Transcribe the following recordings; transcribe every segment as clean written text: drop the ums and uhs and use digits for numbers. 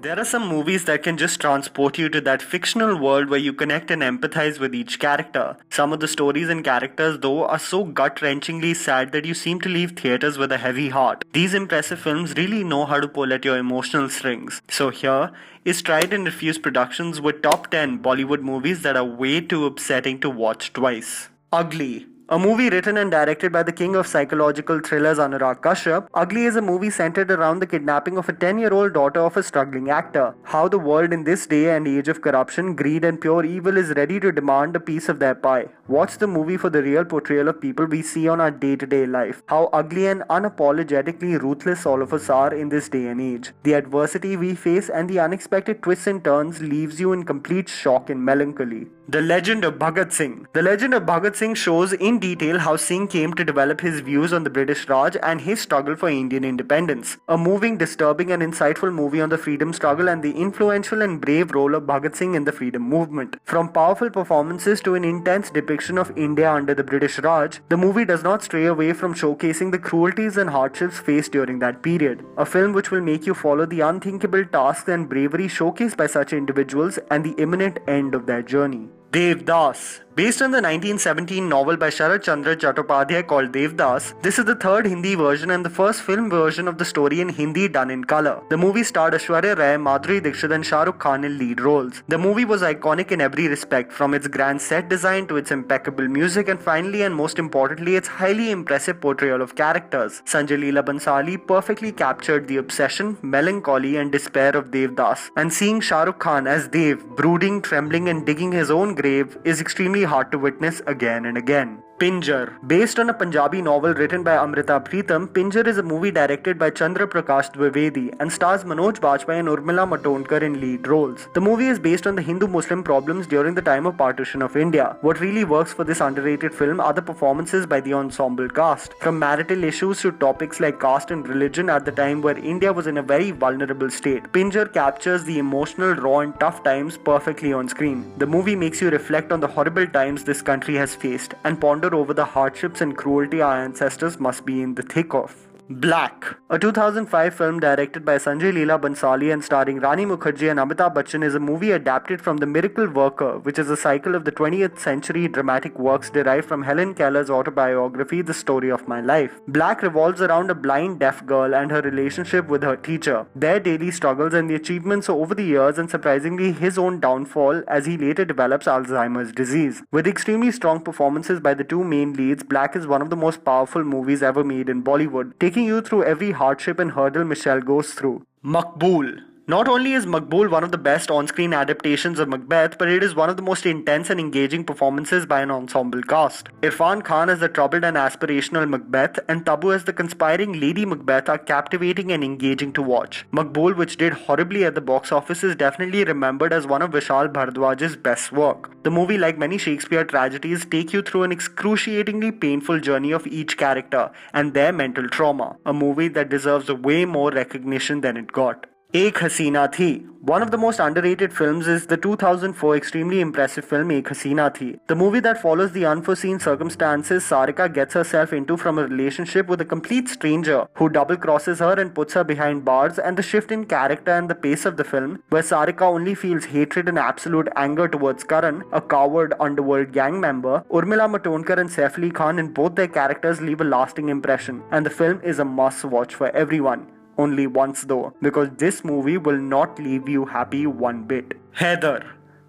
There are some movies that can just transport you to that fictional world where you connect and empathize with each character. Some of the stories and characters, though, are so gut-wrenchingly sad that you seem to leave theaters with a heavy heart. These impressive films really know how to pull at your emotional strings. So here is Tried and Refused Productions with top 10 Bollywood movies that are way too upsetting to watch twice. Ugly. A movie written and directed by the king of psychological thrillers Anurag Kashyap, Ugly is a movie centered around the kidnapping of a 10-year-old daughter of a struggling actor. How the world in this day and age of corruption, greed and pure evil is ready to demand a piece of their pie. Watch the movie for the real portrayal of people we see on our day-to-day life. How ugly and unapologetically ruthless all of us are in this day and age. The adversity we face and the unexpected twists and turns leaves you in complete shock and melancholy. The Legend of Bhagat Singh. The Legend of Bhagat Singh shows in detail how Singh came to develop his views on the British Raj and his struggle for Indian independence. A moving, disturbing and insightful movie on the freedom struggle and the influential and brave role of Bhagat Singh in the freedom movement. From powerful performances to an intense depiction of India under the British Raj, the movie does not stray away from showcasing the cruelties and hardships faced during that period. A film which will make you follow the unthinkable tasks and bravery showcased by such individuals and the imminent end of their journey. DEVDAS. Based on the 1917 novel by Sharat Chandra Chattopadhyay called DEVDAS, this is the third Hindi version and the first film version of the story in Hindi done in color. The movie starred Aishwarya Rai, Madhuri Dixit and Shah Rukh Khan in lead roles. The movie was iconic in every respect, from its grand set design to its impeccable music and finally and most importantly its highly impressive portrayal of characters. Sanjay Leela Bhansali perfectly captured the obsession, melancholy and despair of DEVDAS, and seeing Shah Rukh Khan as Dev, brooding, trembling and digging his own grave is extremely hard to witness again and again. PINJAR. Based on a Punjabi novel written by Amrita Preetham, PINJAR is a movie directed by Chandra Prakash Dwivedi and stars Manoj Bajpayee and Urmila Matondkar in lead roles. The movie is based on the Hindu-Muslim problems during the time of partition of India. What really works for this underrated film are the performances by the ensemble cast. From marital issues to topics like caste and religion at the time where India was in a very vulnerable state, PINJAR captures the emotional, raw and tough times perfectly on screen. The movie makes you reflect on the horrible times this country has faced and ponder over the hardships and cruelty our ancestors must be in the thick of. Black. A 2005 film directed by Sanjay Leela Bhansali and starring Rani Mukherjee and Amitabh Bachchan is a movie adapted from The Miracle Worker, which is a cycle of the 20th century dramatic works derived from Helen Keller's autobiography The Story of My Life. Black revolves around a blind deaf girl and her relationship with her teacher, their daily struggles and the achievements over the years and surprisingly his own downfall as he later develops Alzheimer's disease. With extremely strong performances by the two main leads, Black is one of the most powerful movies ever made in Bollywood, taking you through every hardship and hurdle Michelle goes through. Maqbool. Not only is Maqbool one of the best on-screen adaptations of Macbeth, but it is one of the most intense and engaging performances by an ensemble cast. Irfan Khan as the troubled and aspirational Macbeth and Tabu as the conspiring Lady Macbeth are captivating and engaging to watch. Maqbool, which did horribly at the box office, is definitely remembered as one of Vishal Bhardwaj's best work. The movie, like many Shakespeare tragedies, take you through an excruciatingly painful journey of each character and their mental trauma. A movie that deserves way more recognition than it got. Ek Hasina Thi. One of the most underrated films is the 2004 extremely impressive film Ek Hasina Thi. The movie that follows the unforeseen circumstances Sarika gets herself into from a relationship with a complete stranger who double-crosses her and puts her behind bars, and the shift in character and the pace of the film, where Sarika only feels hatred and absolute anger towards Karan, a coward underworld gang member. Urmila Matondkar and Saif Ali Khan in both their characters leave a lasting impression, and the film is a must-watch for everyone. Only once though, because this movie will not leave you happy one bit. HAIDER.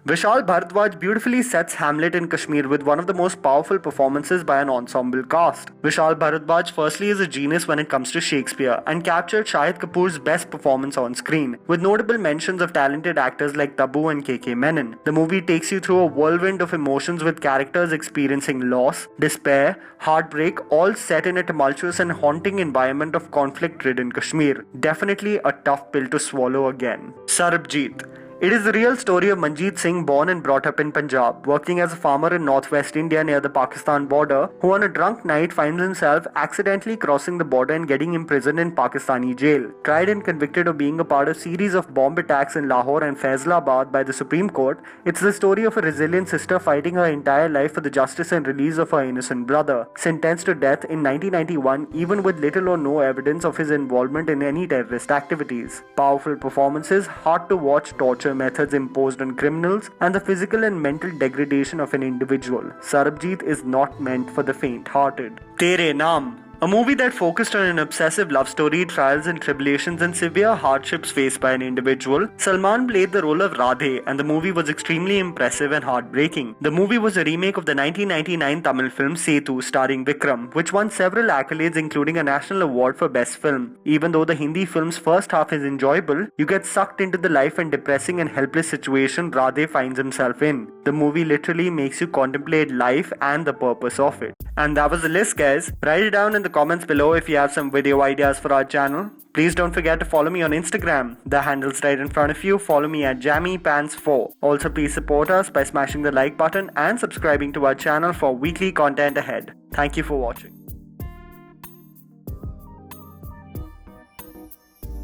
Vishal Bhardwaj beautifully sets Hamlet in Kashmir with one of the most powerful performances by an ensemble cast. Vishal Bhardwaj firstly is a genius when it comes to Shakespeare and captured Shahid Kapoor's best performance on screen, with notable mentions of talented actors like Tabu and KK Menon. The movie takes you through a whirlwind of emotions with characters experiencing loss, despair, heartbreak, all set in a tumultuous and haunting environment of conflict-ridden Kashmir. Definitely a tough pill to swallow again. SARBJIT. It is the real story of Manjeet Singh, born and brought up in Punjab, working as a farmer in northwest India near the Pakistan border, who on a drunk night finds himself accidentally crossing the border and getting imprisoned in Pakistani jail. Tried and convicted of being a part of a series of bomb attacks in Lahore and Faisalabad by the Supreme Court, it's the story of a resilient sister fighting her entire life for the justice and release of her innocent brother, sentenced to death in 1991 even with little or no evidence of his involvement in any terrorist activities. Powerful performances, hard to watch torture methods imposed on criminals, and the physical and mental degradation of an individual. SARBJIT is not meant for the faint-hearted. TERE NAAM, a movie that focused on an obsessive love story, trials and tribulations, and severe hardships faced by an individual. Salman played the role of Radhe, and the movie was extremely impressive and heartbreaking. The movie was a remake of the 1999 Tamil film Setu starring Vikram, which won several accolades including a national award for Best Film. Even though the Hindi film's first half is enjoyable, you get sucked into the life and depressing and helpless situation Radhe finds himself in. The movie literally makes you contemplate life and the purpose of it. And that was the list, guys. Write it down in the comments below if you have some video ideas for our channel. Please don't forget to follow me on Instagram. The handle's right in front of you. Follow me at JammyPants4. Also, please support us by smashing the like button and subscribing to our channel for weekly content ahead. Thank you for watching.